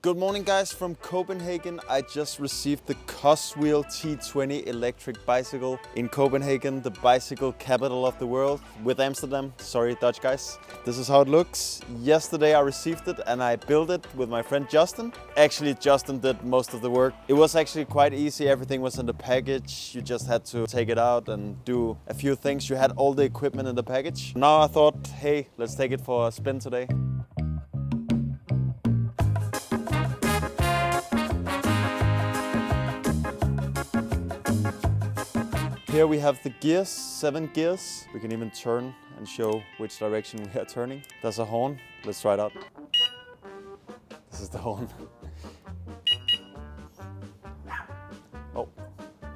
Good morning guys from Copenhagen. I just received the COSWHEEL T20 electric bicycle in Copenhagen, the bicycle capital of the world, with Amsterdam. Sorry Dutch guys. This is how it looks. Yesterday I received it and I built it with my friend Justin. Actually Justin did most of the work. It was actually quite easy, everything was in the package. You just had to take it out and do a few things. You had all the equipment in the package. Now I thought, hey, let's take it for a spin today. Here we have the gears, 7 gears. We can even turn and show which direction we are turning. There's a horn. Let's try it out. This is the horn. Oh,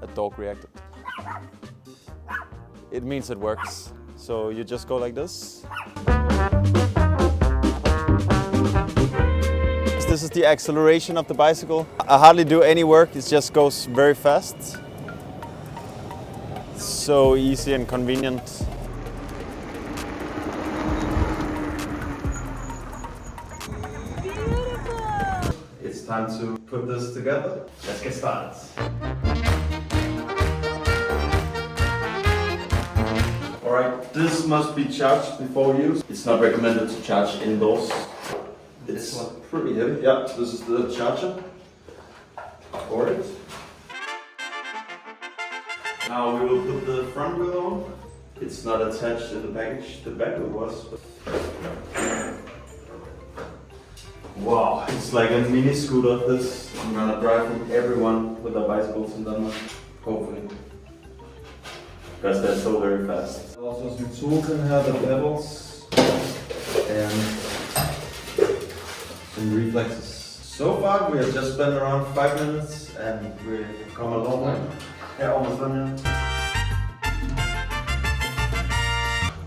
a dog reacted. It means it works. So you just go like this. This is the acceleration of the bicycle. I hardly do any work, it just goes very fast. So easy and convenient. Beautiful! It's time to put this together. Let's get started. Alright, this must be charged before use. It's not recommended to charge indoors. It's pretty heavy. Yeah, this is the charger for it. Now we will put the front wheel on. It's not attached in the package. The back wheel was. Wow, it's like a mini scooter. This I'm gonna drive with everyone with their bicycles in Denmark. Hopefully. Because they're so very fast. Also some tools in here, the pedals and some reflexes. So far we have just spent around 5 minutes and we've come a long way. Yeah, almost done, yeah.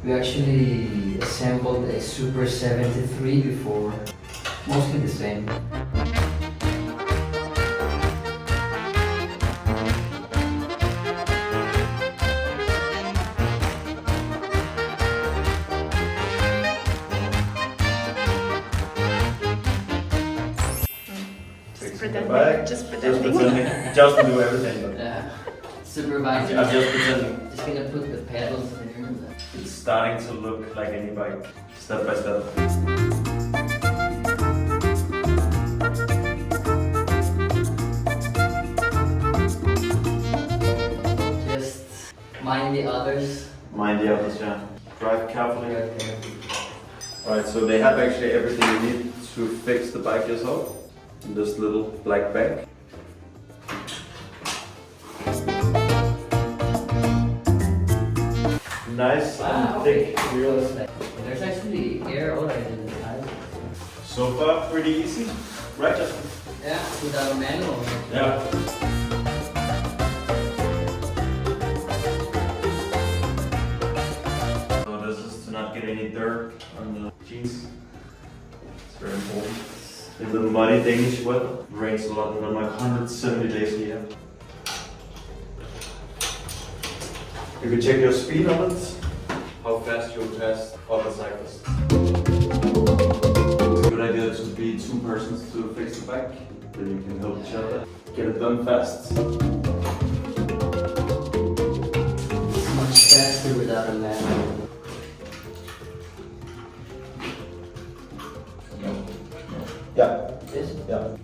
We actually assembled a Super 73 before, mostly the same. Just pretending. Just to do everything. But Yeah. Supervisor. I'm just pretending. Just gonna put the pedals in. It's starting to look like any bike, step by step. Just mind the others. Mind the others, yeah. Drive carefully. Alright, so they have actually everything you need to fix the bike yourself in this little black bag. Nice and thick wheels. There's actually air already in the tires. So far, pretty easy, right, Justin? Yeah, without a manual. Yeah. So this is to not get any dirt on the jeans. It's very important. In the muddy Danish weather, it rains a lot, and I'm like 170 days a year. You can check your speed on it, how fast you'll pass other cyclists. It's a good idea to be 2 persons to fix the bike, then you can help each other get it done fast. It's much faster without a manual. Yeah. This? Yeah.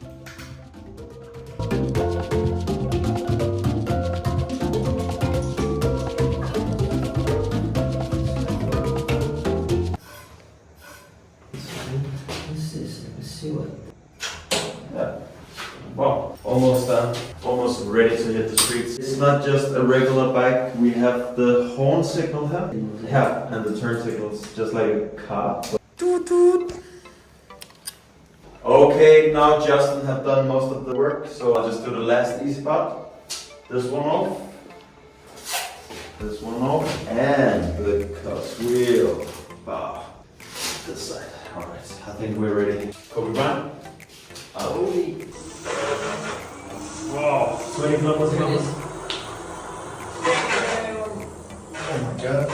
Yeah. Wow, almost done. Almost ready to hit the streets. It's not just a regular bike. We have the horn signal here. Yeah, and the turn signals, just like a car. Toot toot. Okay, now Justin have done most of the work, so I'll just do the last easy part. This one off. This one off. And the COSWHEEL bar. This side. Alright, I think we're ready. Kobe Bryant. Holy. Wow, 20 kilometers an hour. Oh my god.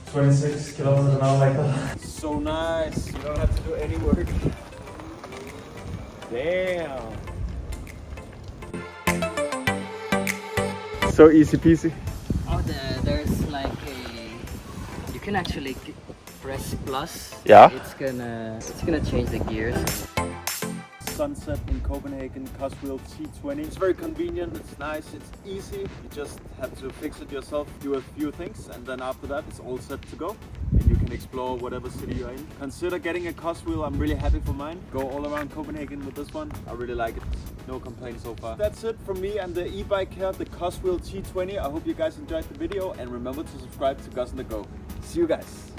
26 kilometers an hour like that. So nice, you don't have to do any work. Damn. So easy peasy. Oh, there's like a... You can actually press plus. Yeah. It's gonna change the gears. Sunset in Copenhagen, COSWHEEL T20. It's very convenient, it's nice, it's easy. You just have to fix it yourself, do a few things, and then after that it's all set to go. And you can explore whatever city you're in. Consider getting a COSWHEEL. I'm really happy for mine. Go all around Copenhagen with this one. I really like it. No complaints so far. That's it from me and the e-bike here, the COSWHEEL T20. I hope you guys enjoyed the video, and remember to subscribe to Gus and the Go. See you guys.